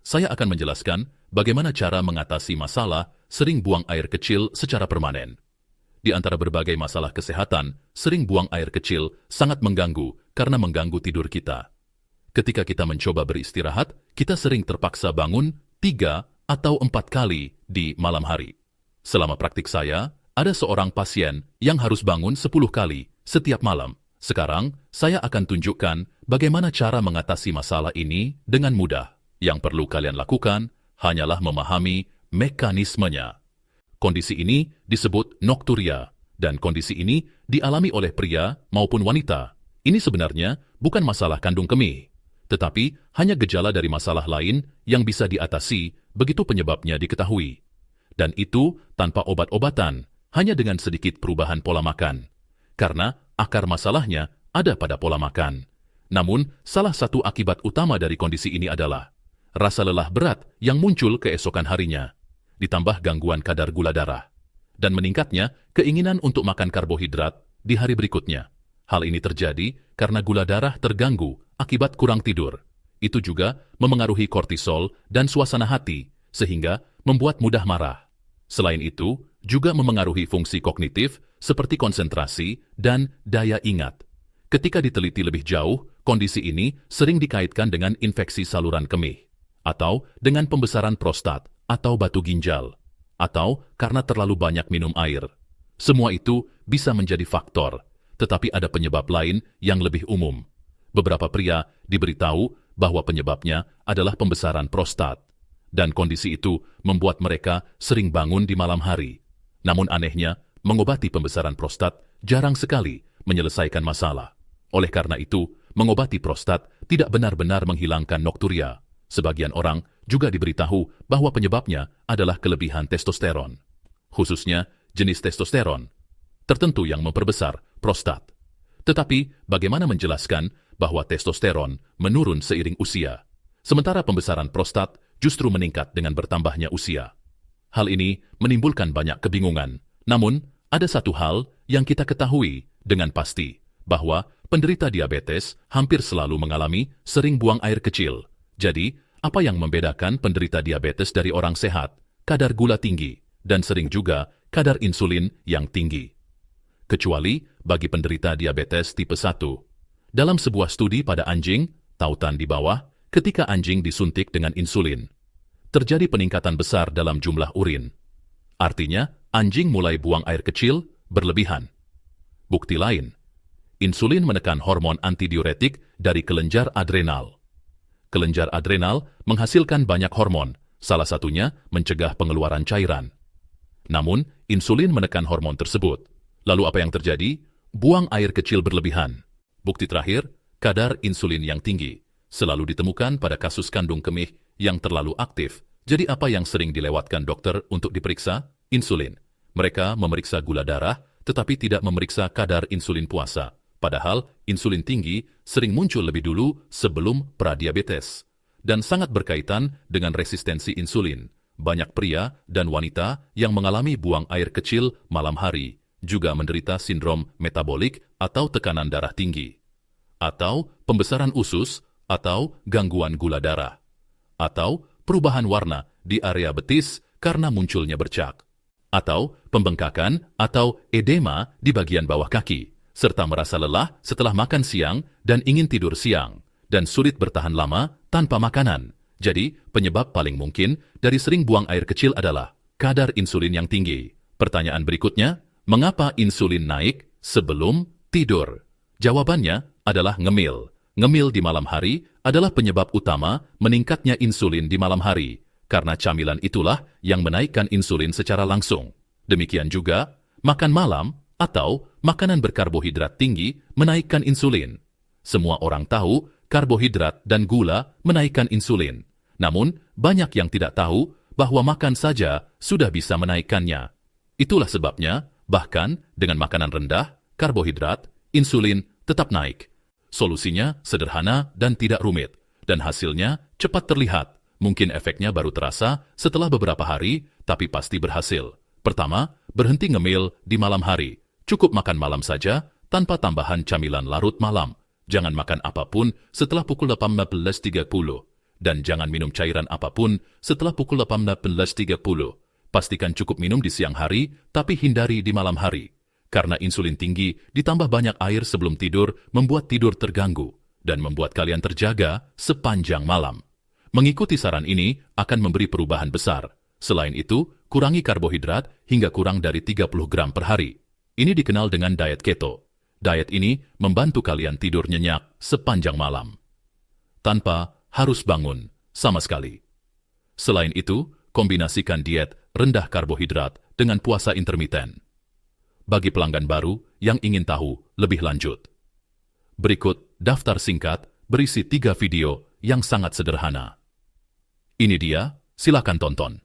saya akan menjelaskan bagaimana cara mengatasi masalah sering buang air kecil secara permanen. Di antara berbagai masalah kesehatan, sering buang air kecil sangat mengganggu karena mengganggu tidur kita. Ketika kita mencoba beristirahat, kita sering terpaksa bangun 3 atau 4 kali di malam hari. Selama praktik saya, ada seorang pasien yang harus bangun 10 kali setiap malam. Sekarang, saya akan tunjukkan bagaimana cara mengatasi masalah ini dengan mudah. Yang perlu kalian lakukan hanyalah memahami mekanismenya. Kondisi ini disebut nokturia, dan kondisi ini dialami oleh pria maupun wanita. Ini sebenarnya bukan masalah kandung kemih, tetapi hanya gejala dari masalah lain yang bisa diatasi begitu penyebabnya diketahui. Dan itu tanpa obat-obatan, hanya dengan sedikit perubahan pola makan. Karena akar masalahnya ada pada pola makan. Namun, salah satu akibat utama dari kondisi ini adalah rasa lelah berat yang muncul keesokan harinya, ditambah gangguan kadar gula darah, dan meningkatnya keinginan untuk makan karbohidrat di hari berikutnya. Hal ini terjadi karena gula darah terganggu akibat kurang tidur. Itu juga memengaruhi kortisol dan suasana hati, sehingga membuat mudah marah. Selain itu, juga memengaruhi fungsi kognitif seperti konsentrasi dan daya ingat. Ketika diteliti lebih jauh, kondisi ini sering dikaitkan dengan infeksi saluran kemih, atau dengan pembesaran prostat, atau batu ginjal, atau karena terlalu banyak minum air. Semua itu bisa menjadi faktor, tetapi ada penyebab lain yang lebih umum. Beberapa pria diberitahu bahwa penyebabnya adalah pembesaran prostat, dan kondisi itu membuat mereka sering bangun di malam hari. Namun anehnya, mengobati pembesaran prostat jarang sekali menyelesaikan masalah. Oleh karena itu, mengobati prostat tidak benar-benar menghilangkan nokturia. Sebagian orang juga diberitahu bahwa penyebabnya adalah kelebihan testosteron, khususnya jenis testosteron tertentu yang memperbesar prostat. Tetapi, bagaimana menjelaskan bahwa testosteron menurun seiring usia, sementara pembesaran prostat justru meningkat dengan bertambahnya usia? Hal ini menimbulkan banyak kebingungan. Namun, ada satu hal yang kita ketahui dengan pasti, bahwa penderita diabetes hampir selalu mengalami sering buang air kecil. Jadi, apa yang membedakan penderita diabetes dari orang sehat? Kadar gula tinggi, dan sering juga kadar insulin yang tinggi. Kecuali bagi penderita diabetes tipe 1. Dalam sebuah studi pada anjing, tautan di bawah, ketika anjing disuntik dengan insulin, terjadi peningkatan besar dalam jumlah urin. Artinya, anjing mulai buang air kecil berlebihan. Bukti lain, insulin menekan hormon antidiuretik dari kelenjar adrenal. Kelenjar adrenal menghasilkan banyak hormon, salah satunya mencegah pengeluaran cairan. Namun, insulin menekan hormon tersebut. Lalu apa yang terjadi? Buang air kecil berlebihan. Bukti terakhir, kadar insulin yang tinggi selalu ditemukan pada kasus kandung kemih yang terlalu aktif. Jadi apa yang sering dilewatkan dokter untuk diperiksa? Insulin. Mereka memeriksa gula darah, tetapi tidak memeriksa kadar insulin puasa. Padahal insulin tinggi sering muncul lebih dulu sebelum pradiabetes, dan sangat berkaitan dengan resistensi insulin. Banyak pria dan wanita yang mengalami buang air kecil malam hari juga menderita sindrom metabolik atau tekanan darah tinggi, atau pembesaran usus, atau gangguan gula darah, atau perubahan warna di area betis karena munculnya bercak, atau pembengkakan atau edema di bagian bawah kaki, serta merasa lelah setelah makan siang dan ingin tidur siang, dan sulit bertahan lama tanpa makanan. Jadi, penyebab paling mungkin dari sering buang air kecil adalah kadar insulin yang tinggi. Pertanyaan berikutnya, mengapa insulin naik sebelum tidur? Jawabannya adalah ngemil. Ngemil di malam hari adalah penyebab utama meningkatnya insulin di malam hari, karena camilan itulah yang menaikkan insulin secara langsung. Demikian juga, makan malam atau makanan berkarbohidrat tinggi menaikkan insulin. Semua orang tahu karbohidrat dan gula menaikkan insulin. Namun, banyak yang tidak tahu bahwa makan saja sudah bisa menaikkannya. Itulah sebabnya, bahkan dengan makanan rendah, karbohidrat, insulin tetap naik. Solusinya sederhana dan tidak rumit, dan hasilnya cepat terlihat. Mungkin efeknya baru terasa setelah beberapa hari, tapi pasti berhasil. Pertama, berhenti ngemil di malam hari. Cukup makan malam saja, tanpa tambahan camilan larut malam. Jangan makan apapun setelah pukul 18.30. dan jangan minum cairan apapun setelah pukul 18.30. Pastikan cukup minum di siang hari, tapi hindari di malam hari. Karena insulin tinggi ditambah banyak air sebelum tidur membuat tidur terganggu dan membuat kalian terjaga sepanjang malam. Mengikuti saran ini akan memberi perubahan besar. Selain itu, kurangi karbohidrat hingga kurang dari 30 gram per hari. Ini dikenal dengan diet keto. Diet ini membantu kalian tidur nyenyak sepanjang malam, tanpa harus bangun sama sekali. Selain itu, kombinasikan diet rendah karbohidrat dengan puasa intermiten. Bagi pelanggan baru yang ingin tahu lebih lanjut, berikut daftar singkat berisi 3 video yang sangat sederhana. Ini dia, silakan tonton.